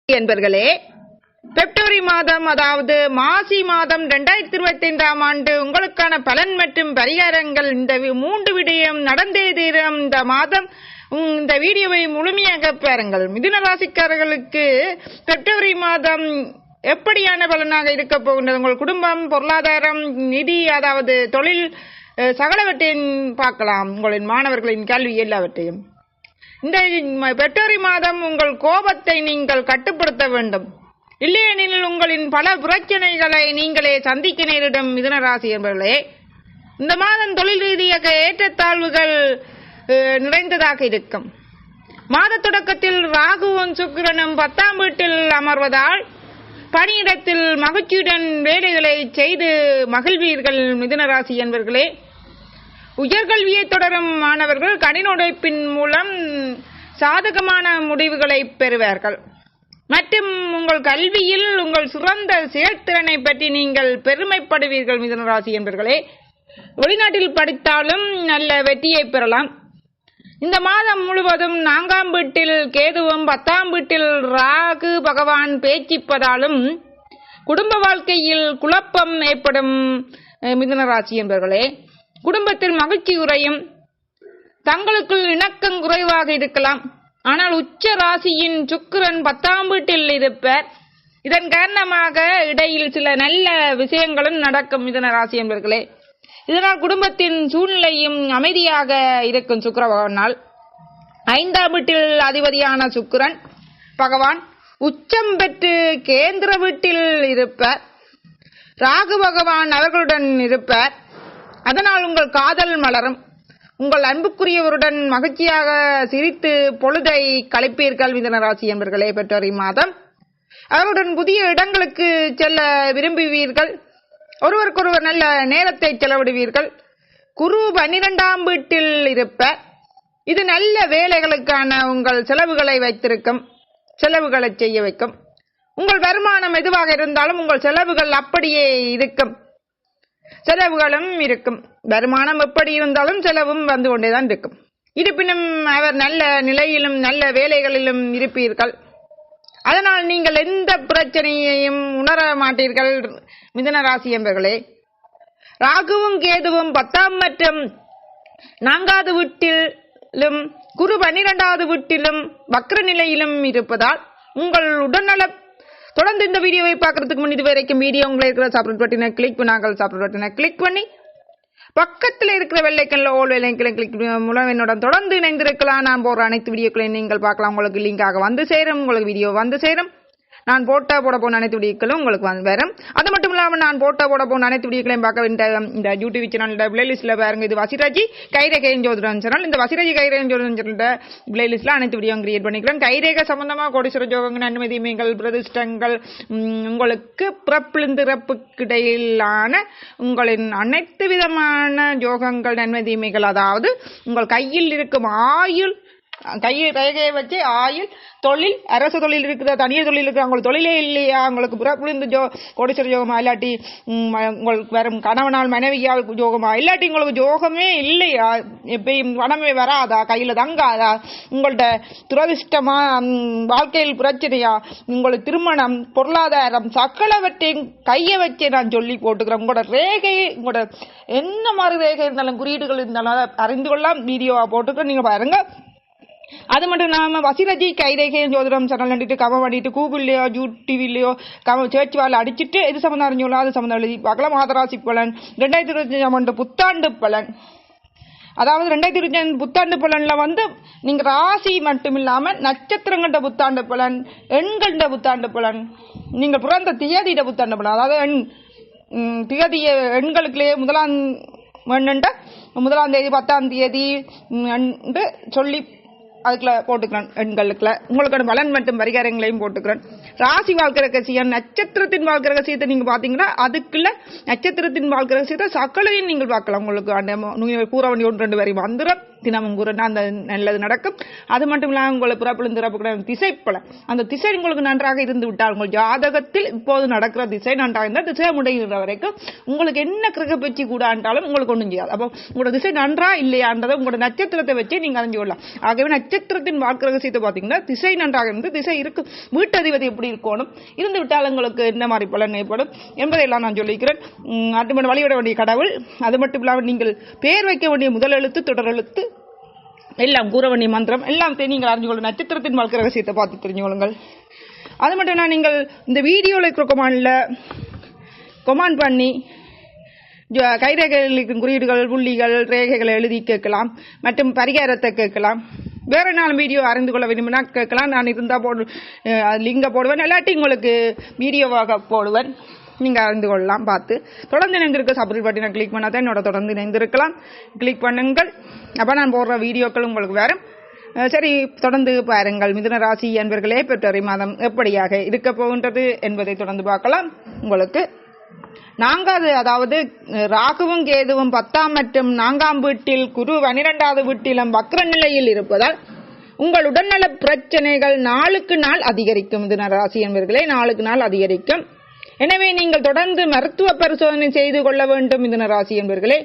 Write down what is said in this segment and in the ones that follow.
என்பர்களே, பிப்ரவரி மாதம் அதாவது மாசி மாதம் 2025ஆம் ஆண்டு உங்களுக்கான பலன் மற்றும் பரிகாரங்கள் இந்த 3 விடயம் நடந்தே தீரும். இந்த மாதம் இந்த வீடியோவை முழுமையாக பாருங்கள். மிதுன ராசிக்காரர்களுக்கு பிப்ரவரி மாதம் எப்படியான பலனாக இருக்க போகின்றது, உங்கள் குடும்பம், பொருளாதாரம், நிதி, அதாவது தொழில், சகலவற்றையும் பார்க்கலாம். உங்களின் மாணவர்களின் கல்வி எல்லாவற்றையும். இந்த பிப்ரவரி மாதம் உங்கள் கோபத்தை நீங்கள் கட்டுப்படுத்த வேண்டும். இல்லையெனில் உங்களின் பல பிரச்சனைகளை நீங்களே சந்திக்க நேரிடும். மிதுன ராசி என்பவர்களே, இந்த மாதம் தொழில் ரீதியாக ஏற்றத்தாழ்வுகள் நிறைந்ததாக இருக்கும். மாத தொடக்கத்தில் ராகுவும் சுக்கிரனும் 10ஆம் வீட்டில் அமர்வதால் பணியிடத்தில் மகிழ்ச்சியுடன் வேலைகளை செய்து மகிழ்வீர்கள். மிதுன ராசி என்பவர்களே, உயர்கல்வியை தொடரும் மாணவர்கள் கடின உழைப்பின் மூலம் சாதகமான முடிவுகளை பெறுவார்கள். மற்றும் உங்கள் கல்வியில் உங்கள் சிறந்த செயல்திறனை பற்றி நீங்கள் பெருமைப்படுவீர்கள். மிதுன ராசி என்பவர்களே, வெளிநாட்டில் படித்தாலும் நல்ல வெற்றியை பெறலாம். இந்த மாதம் முழுவதும் 4ஆம் வீட்டில் கேதுவும் 10ஆம் வீட்டில் ராகு பகவான் பேச்சிப்பதாலும் குடும்ப வாழ்க்கையில் குழப்பம் ஏற்படும். மிதுன ராசி என்பவர்களே, குடும்பத்தில் மகிழ்ச்சி குறையும். தங்களுக்குள் இணக்கம் குறைவாக இருக்கலாம். ஆனால் உச்ச ராசியின் சுக்கிரன் 10ஆம் வீட்டில் இருப்பார். இதன் காரணமாக இடையில் சில நல்ல விஷயங்களும் நடக்கும். மிதுன ராசி என்பவர்களே, இதனால் குடும்பத்தின் சூழ்நிலையும் அமைதியாக இருக்கும். சுக்கிர பகவானால் 5ஆம் வீட்டில் அதிபதியான சுக்கிரன் பகவான் உச்சம் பெற்று கேந்திர வீட்டில் இருப்பார். ராகு பகவான் அவர்களுடன் இருப்பார். அதனால் உங்கள் காதல் மலரும். உங்கள் அன்புக்குரியவருடன் மகிழ்ச்சியாக சிரித்து பொழுதை கழிப்பீர்கள். மிதுன ராசி என்பவர்களே, பிப்ரவரி மாதம் அவருடன் புதிய இடங்களுக்கு செல்ல விரும்புவீர்கள். ஒருவருக்கொருவர் நல்ல நேரத்தை செலவிடுவீர்கள். குரு 12ஆம் வீட்டில் இருப்பார். இது நல்ல வேலைகளுக்கான உங்கள் செலவுகளை வைத்திருக்கும், செலவுகளை செய்ய வைக்கும். உங்கள் வருமானம் எதுவாக இருந்தாலும் உங்கள் செலவுகள் அப்படியே இருக்கும். செலவுகளும் இருக்கும். வருமானம் எப்படி இருந்தாலும் செலவும் வந்து கொண்டேதான் இருக்கும். இருப்பினும் அவர் நல்ல நிலையிலும் நல்ல வேலைகளிலும் இருப்பீர்கள். அதனால் நீங்கள் எந்த பிரச்சனையையும் உணர மாட்டீர்கள். மிதுன ராசி என்பவர்களே, ராகுவும் கேதுவும் 10ஆம் மற்றும் 4வது வீட்டிலும் குரு 12வது வீட்டிலும் வக்ர நிலையிலும் இருப்பதால் உங்கள் உடல்நல தொடர்ந்து இந்த வீடியோவை பார்க்கறதுக்கு முன் இதுவரைக்கும் வீடியோ உங்களை இருக்கிற சப்ஸ்கிரைப் பட்டனை கிளிக் பண்ணாங்கள். சப்ஸ்கிரைப் பட்டனை கிளிக் பண்ணி பக்கத்தில் இருக்கிற வெள்ளைக்கல்ல ஓல் வெள்ளைக்கலை கிளிக் மூலம் என்னுடன் தொடர்ந்து இணைந்திருக்கலாம். நான் போடுற அனைத்து வீடியோக்களையும் நீங்கள் பார்க்கலாம். உங்களுக்கு லிங்காக வந்து சேரும். உங்களுக்கு வீடியோ வந்து சேரும். நான் போட போன அனைத்து வீடியோக்களும் உங்களுக்கு வரும். அது மட்டும் இல்லாமல் நான் போட போன அனைத்து வீடியோக்களையும் பார்க்க வேண்டிய இந்த யூடியூப் சேனல் பிளேலிஸ்ட்ல பாருங்க. இது வசிராஜி கைரேகையின் ஜோதிடம் சேனல். இந்த வசிராஜி கைரேகையின் ஜோதிடம் சேனல் பிளேலிஸ்ட்ல அனைத்து வீடியோ கிரியேட் பண்ணிக்கிறேன். கைரேகை சம்பந்தமா கோடீஸ்வர ஜோகங்கள், நன்மதிமைகள், பிரதிஷ்டங்கள், உங்களுக்கு பிறப்பிலிருந்து இறப்புக்கு இடையிலான உங்களின் அனைத்து விதமான யோகங்கள், நன்மதிமைகள், அதாவது உங்கள் கையில் இருக்கும் ஆயுள், கையை ரேகையை வச்சு ஆயுள், தொழில், அரசு தொழில் இருக்கிற, தனியார் தொழில் இருக்கிற, உங்களுக்கு தொழிலே இல்லையா, உங்களுக்கு பிறப்புலிருந்து கோடீஸ்வர யோகமா, இல்லாட்டி உங்களுக்கு வரும் கணவனால் மனைவியால் யோகமா, இல்லாட்டி உங்களுக்கு யோகமே இல்லையா, எப்பயும் பணமே வராதா, கையில தங்காதா, உங்கள்ட்ட துரதிஷ்டமா, வாழ்க்கையில் பிரச்சனையா, உங்களுக்கு திருமணம், பொருளாதாரம், சகலவற்றையும் கையை வச்சே நான் சொல்லி போட்டுக்கிறேன். உங்களோட ரேகை, உங்களோட என்ன மாதிரி ரேகை இருந்தாலும் குறியீடுகள் இருந்தாலும் அறிந்து கொள்ளலாம். வீடியோவா போட்டுக்கிறேன், நீங்க பாருங்க. அது மட்டும் இல்லாம வசிராஜி கைரேகை ஜோதிடம் சேனல் பண்ணிட்டு கமெண்ட் பண்ணிட்டு கூகுள்லயோ யூடியூப்லயோ சர்ச் வால அடிச்சுட்டு எது சம்பந்தம் அறிஞ்சோளோ அது சம்பந்தம் எழுதி பார்க்கலாம். மாதராசி பலன் 2025ஆம் ஆண்டு புத்தாண்டு பலன், அதாவது 2025 புத்தாண்டு பலன்ல நீங்க ராசி மட்டும் இல்லாம நட்சத்திரங்கள்ட புத்தாண்டு பலன், எண்கள்ட புத்தாண்டு பலன், நீங்க பிறந்த தியதியிட புத்தாண்டு பலன், அதாவது தியதிய எண்களுக்குள்ளேயே முதலாம் தேதி 10ஆம் தேதி சொல்லி அதுக்குள்ள போட்டுக்கிறேன். எண்களுக்குள்ள உங்களுக்கான பலன் மற்றும் பரிகாரங்களையும் போட்டுக்கிறேன். ராசி வாழ்க்கை ரகசியம், நட்சத்திரத்தின் வாழ்க்கை ரகசியத்தை நீங்க பாத்தீங்கன்னா அதுக்குள்ள நட்சத்திரத்தின் வாழ்க்கை ரகசியத்தை சக்கலையும் நீங்கள் பார்க்கலாம். உங்களுக்கு அந்த பூரவணி 1-2 வரை வந்துடும். தினமும் கூறினா அந்த நல்லது நடக்கும். அது மட்டும் இல்லாமல் உங்களை பிறப்பிலும் திறப்புக்கிற திசைப்பல அந்த திசை உங்களுக்கு நன்றாக இருந்து விட்டால் உங்கள் ஜாதகத்தில் இப்போது நடக்கிற திசை நன்றாக இருந்தால் திசை முடிகிற வரைக்கும் உங்களுக்கு என்ன கிரக பயிற்சி கூட ஆண்டாலும் உங்களுக்கு ஒன்றும் செய்யாது. அப்போ உங்களோட திசை நன்றா இல்லையான்றதை உங்களோட நட்சத்திரத்தை வச்சு நீங்க அறிஞ்சு கொள்ளலாம். ஆகவே நட்சத்திரத்தின் வாழ்க்கை ரகசியத்தை பார்த்தீங்கன்னா திசை நன்றாக இருந்து திசை இருக்கு வீட்டு அதிபதி எப்படி இருக்கணும் இருந்து விட்டால் உங்களுக்கு என்ன மாதிரி பலன் ஏற்படும் என்பதையெல்லாம் நான் சொல்லிக்கிறேன். அது மட்டும் வழிபட வேண்டிய கடவுள், அது மட்டும் இல்லாமல் நீங்கள் பெயர் வைக்க வேண்டிய முதல் எழுத்து தொடர் எழுத்து எல்லாம் கூற வேண்டிய மந்திரம் எல்லாம் நீங்கள் அறிஞ்சு கொள்ளுங்கள். நட்சத்திரத்தின் வாழ்க்கை ரகசியத்தை பார்த்து தெரிஞ்சு கொள்ளுங்கள். அது மட்டும் நான் நீங்கள் இந்த வீடியோவில் இருக்கிற கொமாண்ட் பண்ணி கைரேகைகளின் குறியீடுகள் புள்ளிகள் ரேகைகளை எழுதி கேட்கலாம் மற்றும் பரிகாரத்தை கேட்கலாம். வேற நாள் வீடியோ அறிந்து கொள்ள விரும்பினா கேட்கலாம். நான் இருந்தால் லிங்கை போடுவேன், இல்லாட்டி உங்களுக்கு வீடியோவாக போடுவேன், நீங்கள் அறிந்து கொள்ளலாம். பார்த்து தொடர்ந்து இணைந்திருக்க சப்ஸ்கிரைப் பட்டனை கிளிக் பண்ணாதான் என்னோட தொடர்ந்து இணைந்திருக்கலாம். கிளிக் பண்ணுங்கள், அப்போ நான் போடுற வீடியோக்கள் உங்களுக்கு வரும். சரி, தொடர்ந்து பாருங்கள். மிதுன ராசி அன்பர்களே, பிப்ரவரி மாதம் எப்படியாக இருக்க போகின்றது என்பதை தொடர்ந்து பார்க்கலாம். உங்களுக்கு நான்காவது, அதாவது ராகுவும் கேதுவும் 10ஆம் மற்றும் 4ஆம் வீட்டில், குரு 12வது வீட்டிலும் வக்ர நிலையில் இருப்பதால் உங்கள் உடல்நல பிரச்சனைகள் நாளுக்கு நாள் அதிகரிக்கும். மிதுன ராசி அன்பர்களே, நாளுக்கு நாள் அதிகரிக்கும். எனவே நீங்கள் தொடர்ந்து மருத்துவ பரிசோதனை செய்து கொள்ள வேண்டும். மிதுன ராசி என்பவர்களே,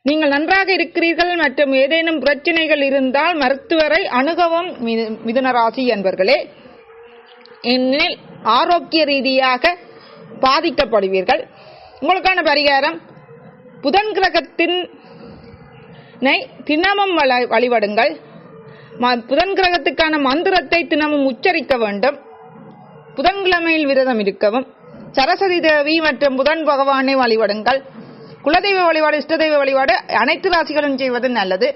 நீங்கள் நன்றாக இருக்கிறீர்கள் மற்றும் ஏதேனும் பிரச்சனைகள் இருந்தால் மருத்துவரை அணுகவும். மிதுன ராசி என்பவர்களே, ஏனெனில் ஆரோக்கிய ரீதியாக பாதிக்கப்படுவீர்கள். உங்களுக்கான பரிகாரம், புதன் கிரகத்தின் தினமும் வழிபடுங்கள். புதன் கிரகத்துக்கான மந்திரத்தை தினமும் உச்சரிக்க வேண்டும். புதன்கிழமையில் விரதம் இருக்கவும். சரஸ்வதி தேவி மற்றும் புதன் பகவானை வழிபடுங்கள். குலதெய்வ வழிபாடு, இஷ்ட தெய்வ வழிபாடு அனைத்து ராசிகளும் செய்வது நல்லது.